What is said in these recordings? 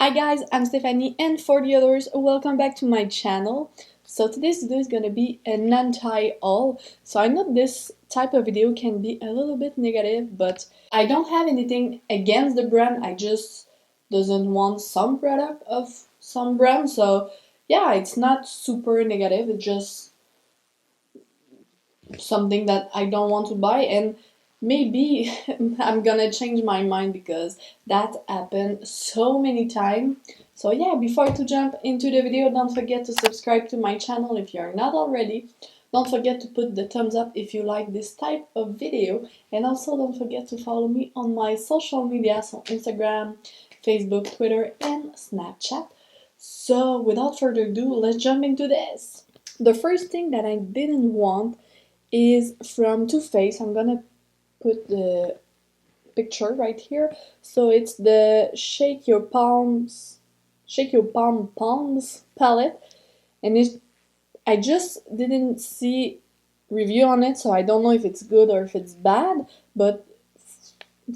Hi guys, I'm Stephanie, and for the others, welcome back to my channel. So today's video is gonna be an anti-haul. So I know this type of video can be a little bit negative, but I don't have anything against the brand. I just doesn't want some product of some brand. So yeah, it's not super negative. It's just something that I don't want to buy, and maybe I'm gonna change my mind because that happened so many times. So yeah, before to jump into the video, don't forget to subscribe to my channel if you are not already. Don't forget to put the thumbs up if you like this type of video, and also don't forget to follow me on my social media, so Instagram, Facebook, Twitter, and Snapchat. So without further ado, let's jump into this. The first thing that I didn't want is from Too Faced. I'm gonna put the picture right here. So it's the Shake Your Palms palette, and I just didn't see review on it, so I don't know if it's good or if it's bad. But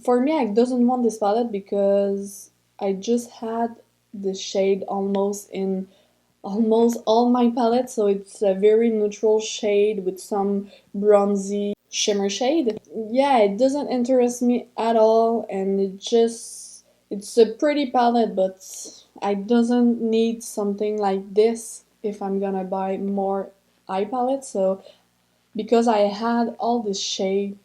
for me, I doesn't want this palette because I just had the shade almost in almost all my palettes, so it's a very neutral shade with some bronzy shimmer shade. Yeah, it doesn't interest me at all, and it's a pretty palette, but I doesn't need something like this if I'm gonna buy more eye palettes. So because I had all this shade,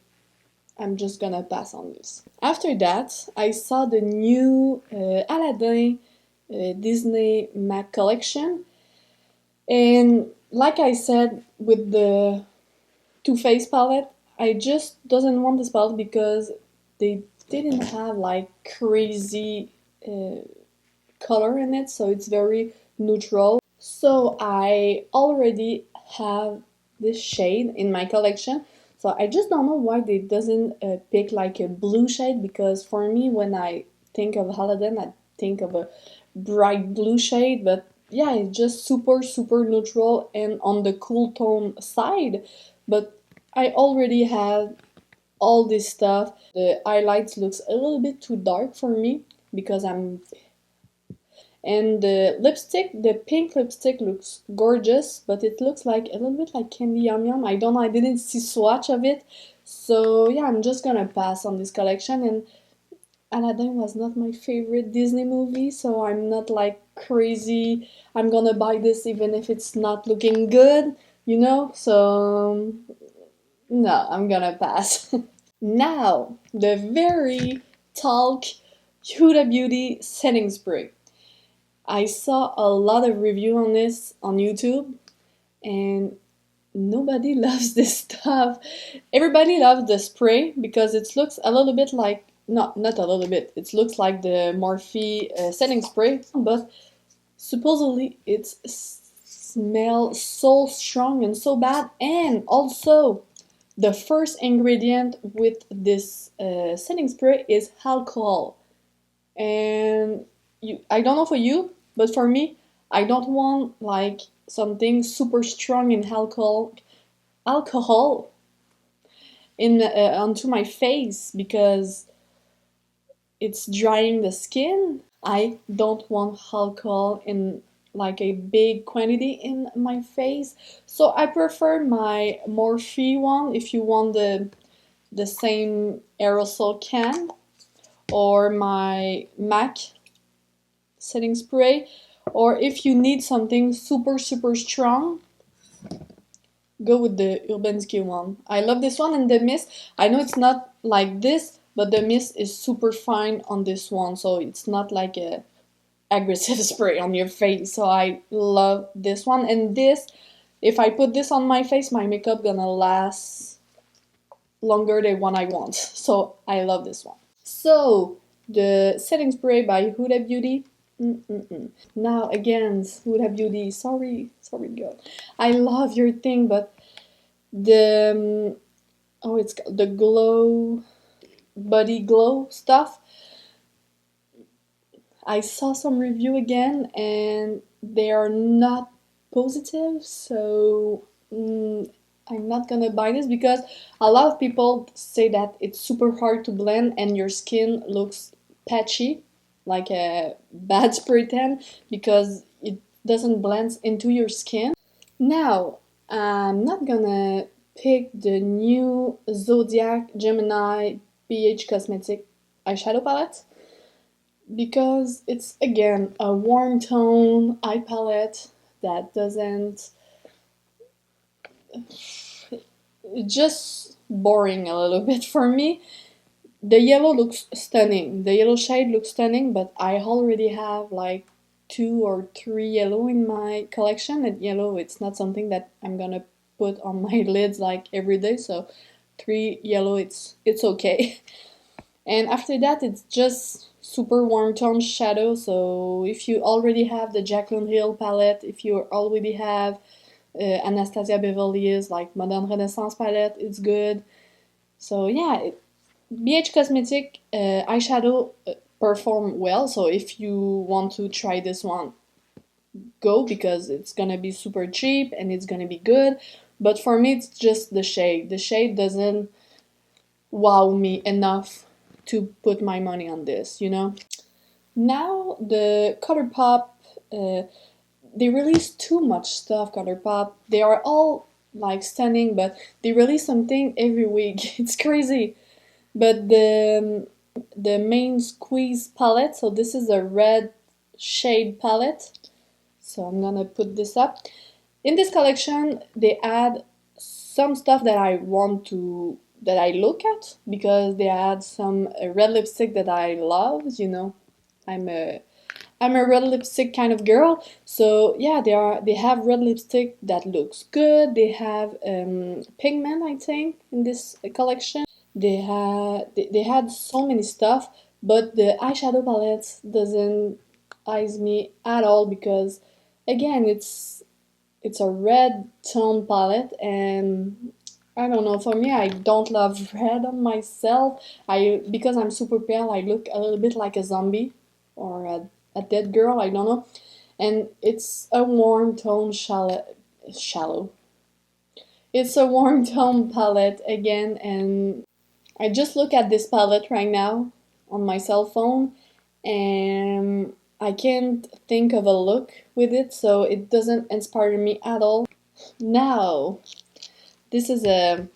I'm just gonna pass on this. After that, I saw the new Aladdin Disney Mac Collection, and like I said with the Too Faced palette, I just doesn't want this palette because they didn't have like crazy uh, color in it, so it's very neutral. So I already have this shade in my collection, so I just don't know why they doesn't pick like a blue shade, because for me when I think of Aladdin I think of a bright blue shade, but yeah, it's just super neutral and on the cool tone side. But I already have all this stuff. The highlights looks a little bit too dark for me because I'm and the lipstick, the pink lipstick looks gorgeous, but it looks like a little bit like Candy Yum Yum. I don't know, I didn't see swatch of it. So yeah, I'm just gonna pass on this collection. And Aladdin was not my favorite Disney movie, so I'm not like crazy. I'm gonna buy this even if it's not looking good, you know? So no, I'm gonna pass. Now, the very talk Huda Beauty setting spray. I saw a lot of review on this on YouTube, and nobody loves this stuff. Everybody loves the spray because it looks a little bit like, not a little bit, it looks like the Morphe setting spray, but supposedly it smells so strong and so bad. And also, the first ingredient with this setting spray is alcohol. And I don't know for you, but for me, I don't want like something super strong in alcohol in onto my face because it's drying the skin. I don't want alcohol in like a big quantity in my face, so I prefer my Morphe one. If you want the same aerosol can, or my MAC setting spray, or if you need something super strong, go with the Urban Decay one. I love this one, and the mist, I know it's not like this, but the mist is super fine on this one, so it's not like a aggressive spray on your face. So I love this one, and this, if I put this on my face, my makeup gonna last longer than what I want. So I love this one. So the setting spray by Huda Beauty. Now again, Huda Beauty. Sorry girl. I love your thing, but the oh, it's the glow, body glow stuff. I saw some review again, and they are not positive. So I'm not gonna buy this because a lot of people say that it's super hard to blend and your skin looks patchy, like a bad spray tan because it doesn't blend into your skin. Now, I'm not gonna pick the new Zodiac Gemini BH Cosmetic eyeshadow palette because it's again a warm tone eye palette that doesn't, just boring a little bit for me. The yellow looks stunning. The yellow shade looks stunning, but I already have like 2 or 3 yellow in my collection, and yellow it's not something that I'm gonna put on my lids like every day, so 3 yellow it's okay. And after that it's just super warm tone shadow, so if you already have the Jaclyn Hill palette, if you already have Anastasia Beverly Hills like Modern Renaissance palette, it's good. So yeah, BH Cosmetic eyeshadow perform well, so if you want to try this one, go, because it's gonna be super cheap and it's gonna be good. But for me it's just the shade. The shade doesn't wow me enough to put my money on this, you know? Now the ColourPop, they release too much stuff, ColourPop. They are all like stunning, but they release something every week. It's crazy. But the main squeeze palette, so this is a red shade palette. So I'm gonna put this up. In this collection, they add some stuff that I want to, that I look at, because they add some red lipstick that I love, you know. I'm a red lipstick kind of girl, so yeah, they have red lipstick that looks good. They have pigment, I think, in this collection. They had so many stuff, but the eyeshadow palette doesn't eyes me at all, because again it's a red tone palette, and I don't know, for me I don't love red on myself. Because I'm super pale, I look a little bit like a zombie or a dead girl, I don't know. And it's a warm tone shallow. It's a warm tone palette again, and I just look at this palette right now on my cell phone, and I can't think of a look with it, so it doesn't inspire me at all. Now, this is a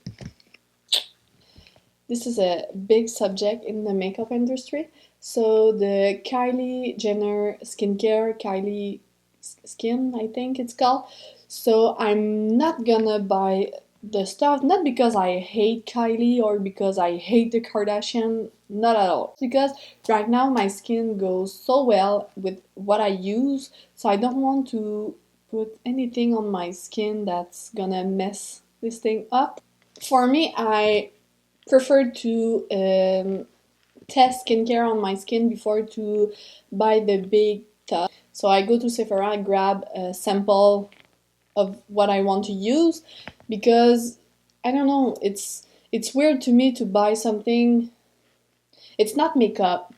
big subject in the makeup industry. So the Kylie Jenner skincare, Kylie Skin, I think it's called. So I'm not gonna buy the stuff, not because I hate Kylie or because I hate the Kardashian, not at all. Because right now my skin goes so well with what I use, so I don't want to put anything on my skin that's gonna mess this thing up. For me, I prefer to test skincare on my skin before to buy the big tub. So I go to Sephora, grab a sample of what I want to use, because I don't know, it's weird to me to buy something. It's not makeup.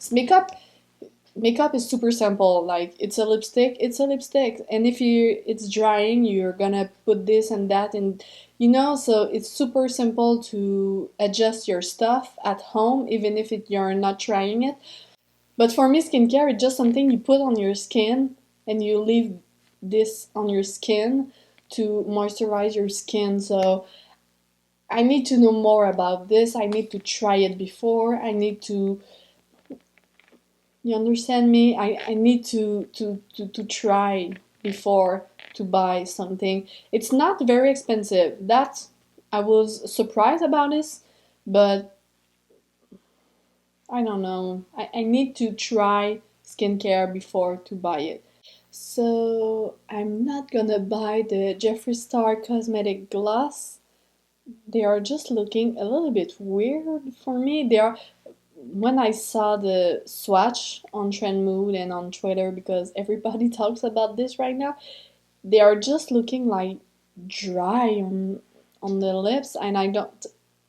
Makeup is super simple. Like, it's a lipstick, and if it's drying, you're gonna put this and that, and you know, so it's super simple to adjust your stuff at home, even if you're not trying it. But for me, skincare is just something you put on your skin, and you leave this on your skin to moisturize your skin. So I need to know more about this. I need to try it before. I need to, you understand me? I need to try before to buy something. It's not very expensive. I was surprised about this, but I don't know. I need to try skincare before to buy it. So I'm not gonna buy the Jeffree Star Cosmetic gloss. They are just looking a little bit weird for me. When I saw the swatch on Trend Mood and on Twitter, because everybody talks about this right now, they are just looking like dry on the lips, and I don't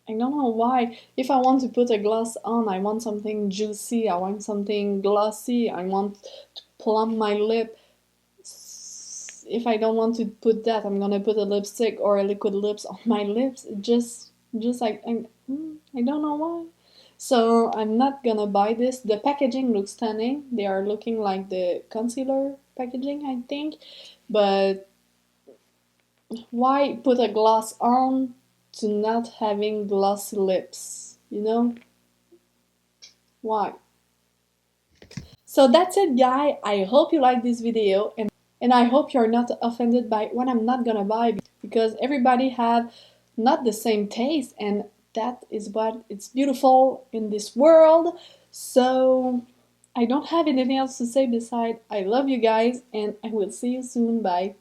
know why. If I want to put a gloss on, I want something juicy, I want something glossy, I want to plump my lip. If I don't want to put that, I'm gonna put a lipstick or a liquid lips on my lips. Just like I don't know why. So I'm not gonna buy this. The packaging looks stunning. They are looking like the concealer packaging, I think. But why put a gloss on to not having glossy lips? You know? Why? So that's it, guys. I hope you like this video, and I hope you're not offended by what I'm not gonna buy, because everybody have not the same taste, and that is what it's beautiful in this world. So I don't have anything else to say besides I love you guys, and I will see you soon. Bye.